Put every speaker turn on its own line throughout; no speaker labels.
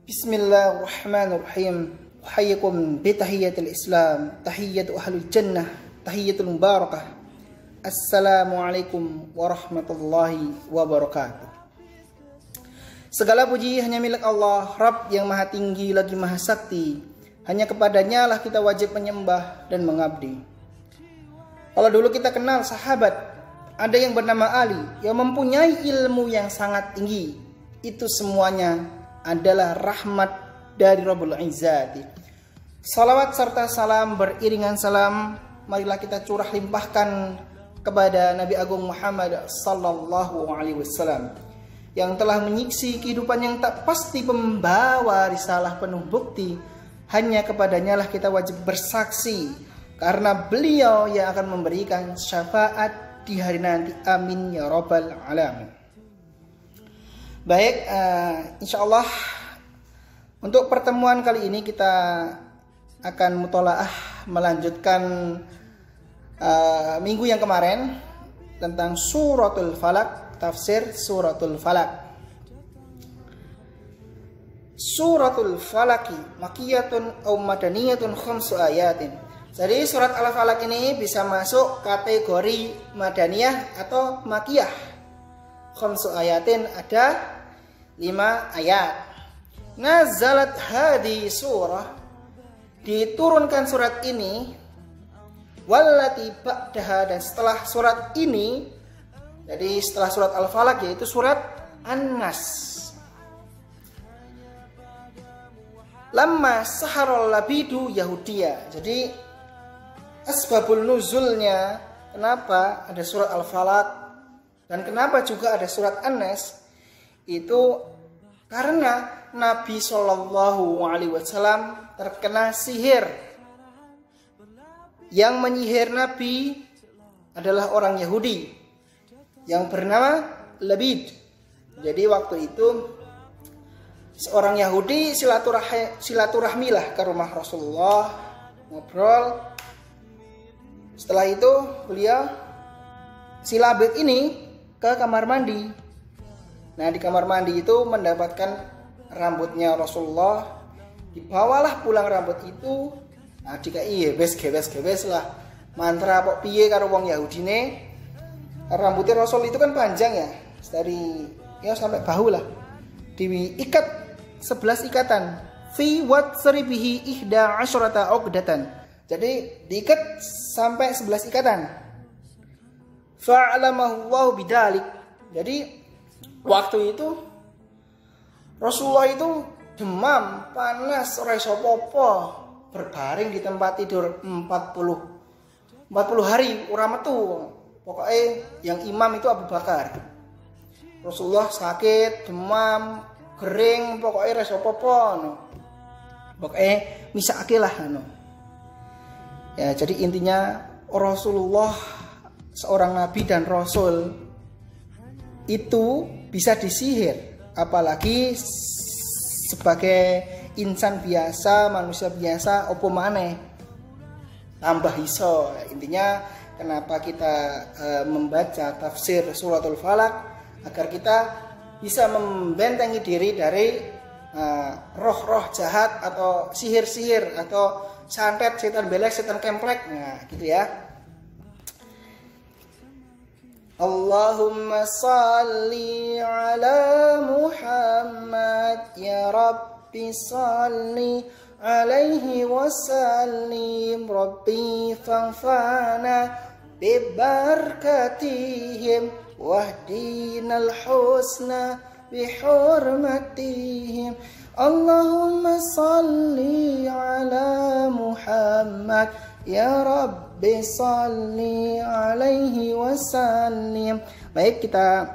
Bismillahirrahmanirrahim. Uhayyikum bitahiyyatil Islam, tahiyyatu ahlul jannah, tahiyyatul mubarakah. Assalamualaikum warahmatullahi wabarakatuh. Segala puji hanya milik Allah, Rabb yang maha tinggi lagi maha sakti. Hanya kepadanya lah kita wajib menyembah dan mengabdi. Kalau dulu kita kenal sahabat, ada yang bernama Ali yang mempunyai ilmu yang sangat tinggi. Itu semuanya adalah rahmat dari Rabbul Izzati. Salawat serta salam beriringan salam marilah kita curah limpahkan kepada Nabi Agung Muhammad sallallahu alaihi wasallam yang telah menyiksi kehidupan yang tak pasti, pembawa risalah penuh bukti. Hanya kepadanya lah kita wajib bersaksi karena beliau yang akan memberikan syafaat di hari nanti. Amin ya rabbal alamin. Baik, insyaallah untuk pertemuan kali ini kita akan mutolaah melanjutkan minggu yang kemarin tentang suratul falak, tafsir suratul falak. Suratul falaki makiyatun aw madaniyatun khamsu ayatin. Jadi surat al-falak ini bisa masuk kategori madaniyah atau makiyah. Khamsu ayatin, ada 5 ayat. Nazalat hadi surah, diturunkan surat ini, wallati ba'daha, dan setelah surat ini, jadi setelah surat al-falak yaitu surat an-nas. Lamma saharul labidu Yahudiyah. Jadi asbabul nuzulnya, kenapa ada surat al-falak dan kenapa juga ada surat an-nas, itu karena Nabi Shallallahu Alaihi Wasallam terkena sihir. Yang menyihir Nabi adalah orang Yahudi yang bernama Labid. Jadi waktu itu seorang Yahudi silaturahmilah ke rumah Rasulullah, ngobrol. Setelah itu beliau si Labid ini ke kamar mandi. Nah, di kamar mandi itu mendapatkan rambutnya Rasulullah. Dibawalah pulang rambut itu. Nah, dikai gebes lah. Mantra pok piye karo wong Yahudine. Rambutnya Rasul itu kan panjang ya, dari ya sampai bahu lah. Diikat 11 ikatan. Fi wat saribihi ihda asyrata uqdatan. Jadi diikat sampai 11 ikatan. Fa'alamahu Allahu bidzalik. Jadi waktu itu Rasulullah itu demam, panas, ora iso apa-apa, berbaring di tempat tidur 40 hari ora metu. Pokoknya yang imam itu Abu Bakar. Rasulullah sakit, demam, kering, pokoknya ora iso apa-apa no. Pokoknya misake lah no. Ya, jadi intinya Rasulullah seorang nabi dan rasul itu bisa disihir, apalagi sebagai insan biasa, manusia biasa, opo maneh tambah iso. Intinya kenapa kita membaca tafsir suratul falak, agar kita bisa membentengi diri dari roh-roh jahat atau sihir-sihir atau santet, setan belek, setan kemplek. Nah gitu ya. Allahumma salli ala Muhammad ya Rabbi salli alaihi wasallim Rabbi fanfa'na bibarakatihim wahdinal husna bihurmatihim. Allahumma salli ala Muhammad ya Rabbi salli alaihi wasallim. Baik, kita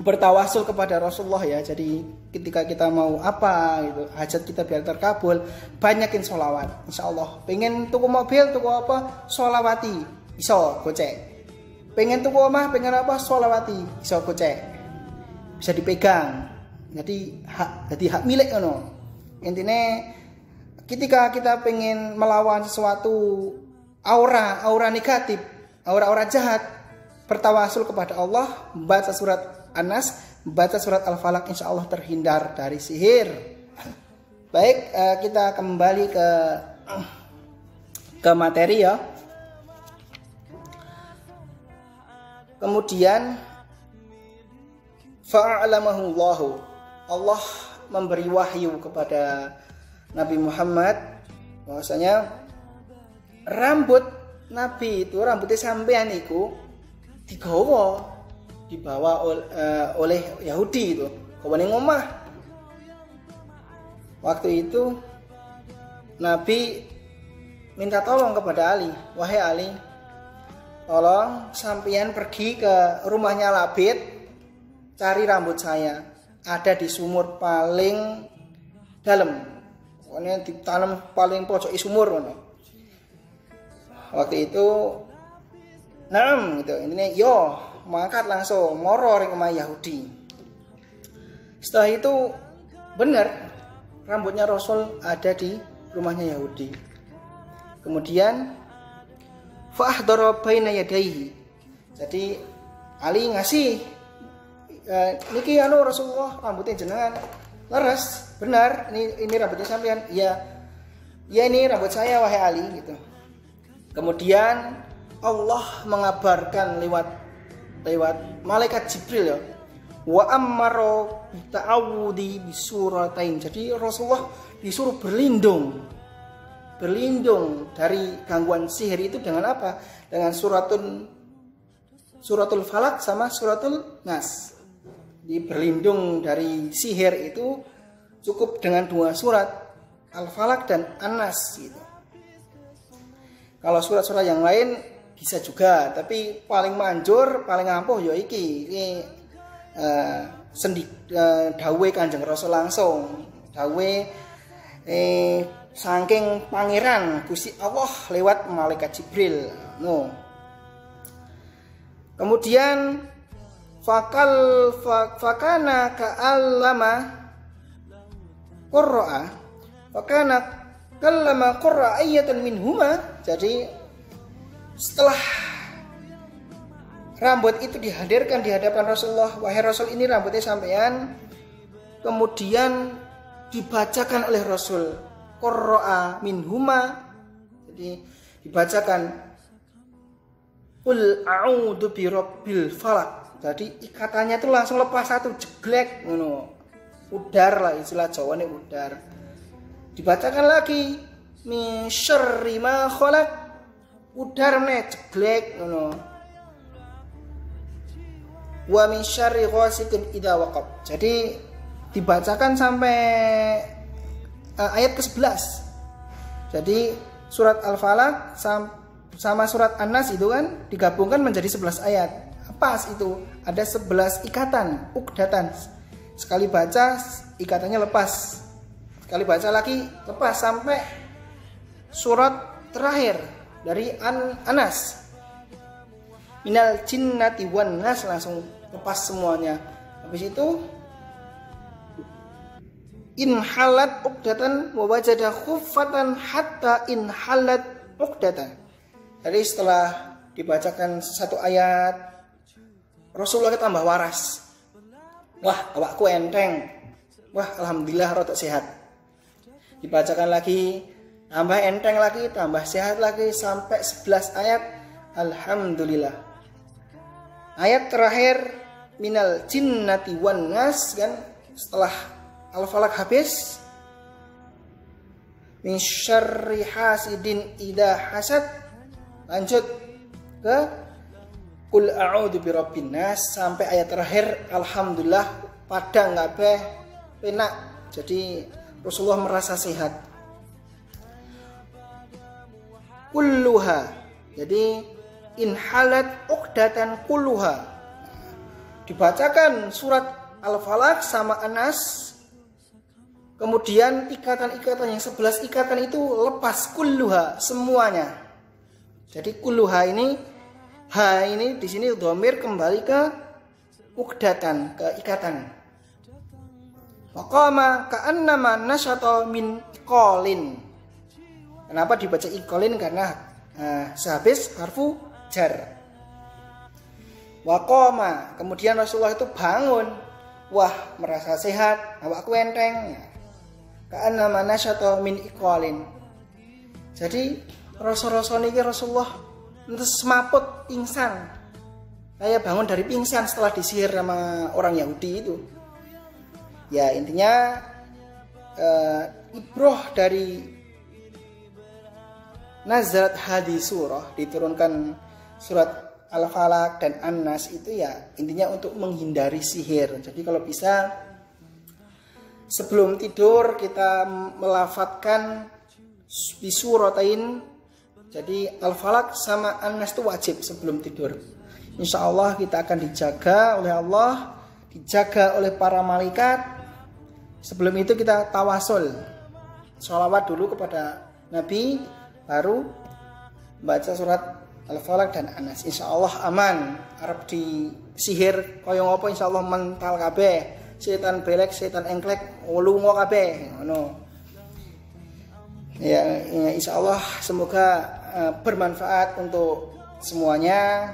bertawasul kepada Rasulullah ya. Jadi ketika kita mau apa gitu, hajat kita biar terkabul, banyakin sholawat. Insyaallah. Pengen tuku mobil, tuku apa, sholawati, iso gocek. Pengen tuku omah, pengen apa, sholawati, iso gocek. Bisa dipegang. Jadi hak milik ono. Intinya ketika kita pengen melawan sesuatu aura negatif, aura jahat, bertawasul kepada Allah, membaca surat An-Nas, membaca surat Al-Falaq, insya Allah terhindar dari sihir. Baik, kita kembali ke materi ya. Kemudian fa'alamahullahu, Allah memberi wahyu kepada Nabi Muhammad bahwasanya rambut Nabi itu, rambutnya sampean itu dibawa oleh Yahudi itu, kawan yang ngomah. Waktu itu Nabi minta tolong kepada Ali, wahai Ali, tolong sampean pergi ke rumahnya Labid, cari rambut saya, ada di sumur paling dalam, pokoknya ditanam paling pojok sumur. Waktu itu gitu, intinya yo mangkat langsung moro ring sama Yahudi. Setelah itu benar rambutnya Rasul ada di rumahnya Yahudi. Kemudian fa'ahdara baina yadayhi, jadi Ali ngasih niki Rasulullah, rambutnya jenengan leres, benar ini rambutnya sampean. Iya ini rambut saya wahai Ali gitu. Kemudian Allah mengabarkan lewat malaikat Jibril ya, wa ammaro ta'awudi bisuratain. Jadi Rasulullah disuruh berlindung dari gangguan sihir itu dengan apa? Dengan suratul Falak sama suratul Nas. Jadi berlindung dari sihir itu cukup dengan 2 surat, Al-Falak dan An-Nas gitu. Kalau surat-surat yang lain bisa juga, tapi paling manjur, paling ampuh ya iki dawe Kanjeng Rasul langsung, dawe saking pangeran Gusti Allah lewat malaikat Jibril. Kemudian fakana ka'allama qurra'a, fakana kallama qurra ayatan minhuma. Jadi setelah rambut itu dihadirkan di hadapan Rasulullah, wahai Rasul ini rambutnya sampean, kemudian dibacakan oleh Rasul qurra minhuma, jadi dibacakan qul a'udzu birabbil falaq. Jadi ikatannya itu langsung lepas satu, jeglek ngono. Udar lah istilah Jawane, udar. Dibacakan lagi min syarri ma khalaq, udar meneh jeglek ngono. Wa min syarri ghasiqin idza waqab. Jadi dibacakan sampai ayat ke-11. Jadi surat Al-Falaq sama surat An-Nas itu kan digabungkan menjadi 11 ayat. Pas itu ada 11 ikatan, ukdatan. Sekali baca ikatannya lepas, sekali baca lagi lepas sampai surat terakhir dari Anas, minal jinnati wan nas, langsung lepas semuanya. Habis itu inhalat uqdatan wa wajada khuffatan hatta inhalat uqdatan. Jadi setelah dibacakan satu ayat, Rasulullah tambah waras. Wah, awakku enteng. Wah, alhamdulillah rotok sehat. Dibacakan lagi, tambah enteng lagi, tambah sehat lagi sampai 11 ayat. Alhamdulillah. Ayat terakhir minal jinnati wan nas kan, setelah Al-Falaq habis, min syarri hasidin idza hasad, lanjut ke qul a'udzu birabbin nas sampai ayat terakhir alhamdulillah padang kabeh penak. Jadi Rasulullah merasa sehat. Kulluha, jadi inhalat uqdatan kulluha, dibacakan surat Al-Falaq sama Anas, kemudian ikatan-ikatan yang 11 ikatan itu lepas, kulluha semuanya. Jadi kulluha ini, ha ini di sini dhamir kembali ke uqdatan, ke ikatan. Maqama ka'annama nasyata min iqalin. Kenapa dibaca iqalin? Karena sehabis harfu jar. Waqama, kemudian Rasulullah itu bangun. Wah, merasa sehat, awakku enteng. ka'annama nasyata min iqalin. Jadi rasul-rasul niki Rasulullah terus semaput pingsan. Kayak bangun dari pingsan setelah disihir sama orang Yahudi itu. Ya intinya ibroh dari nazarat hadis surah, diturunkan surat Al-Falaq dan An-Nas itu ya intinya untuk menghindari sihir. Jadi kalau bisa sebelum tidur kita melafadzkan bisuratain. Jadi Al-Falaq sama An-Nas itu wajib sebelum tidur. Insya Allah kita akan dijaga oleh Allah, dijaga oleh para malaikat. Sebelum itu kita tawasul, sholawat dulu kepada Nabi, baru baca surat Al-Falaq dan An-Nas. Insya Allah aman. Arab di sihir koyong apa insya Allah mental kabeh. Setan belek, setan engklek, lunga kabeh. Ngono. Ya, insya Allah semoga bermanfaat untuk semuanya.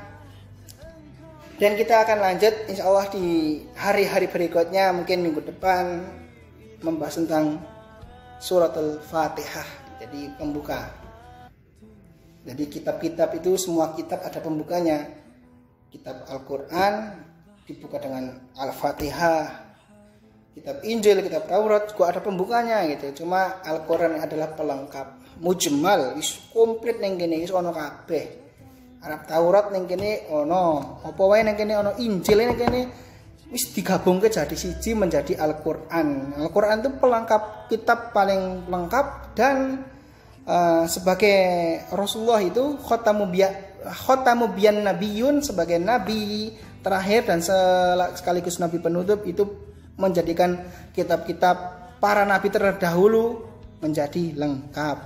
Dan kita akan lanjut insya Allah di hari-hari berikutnya, mungkin minggu depan, membahas tentang surat Al-Fatihah. Jadi pembuka. Jadi kitab-kitab itu semua kitab ada pembukanya. Kitab Al-Quran dibuka dengan Al-Fatihah. Kitab Injil, kitab Taurat juga ada pembukanya gitu. Cuma Al-Quran adalah pelengkap. Mujmal, wis komplit ning kene wis ana kabeh. Arab Taurat ning kene ana, apa wae ning kene ana, Injil ning kene wis digabungke jadi siji menjadi Al-Quran. Al-Quran itu pelengkap, kitab paling lengkap. Dan sebagai Rasulullah itu khotamu biyan nabiyun, sebagai nabi terakhir dan sekaligus nabi penutup, itu menjadikan kitab-kitab para nabi terdahulu menjadi lengkap.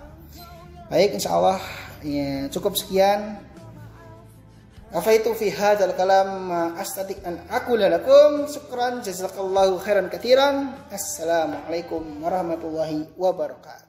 Baik, insyaallah ya, cukup sekian. Afaitu fi hadzal kalam astatik an aqula lakum syukran jazakallahu khairan katsiran. Assalamualaikum warahmatullahi wabarakatuh.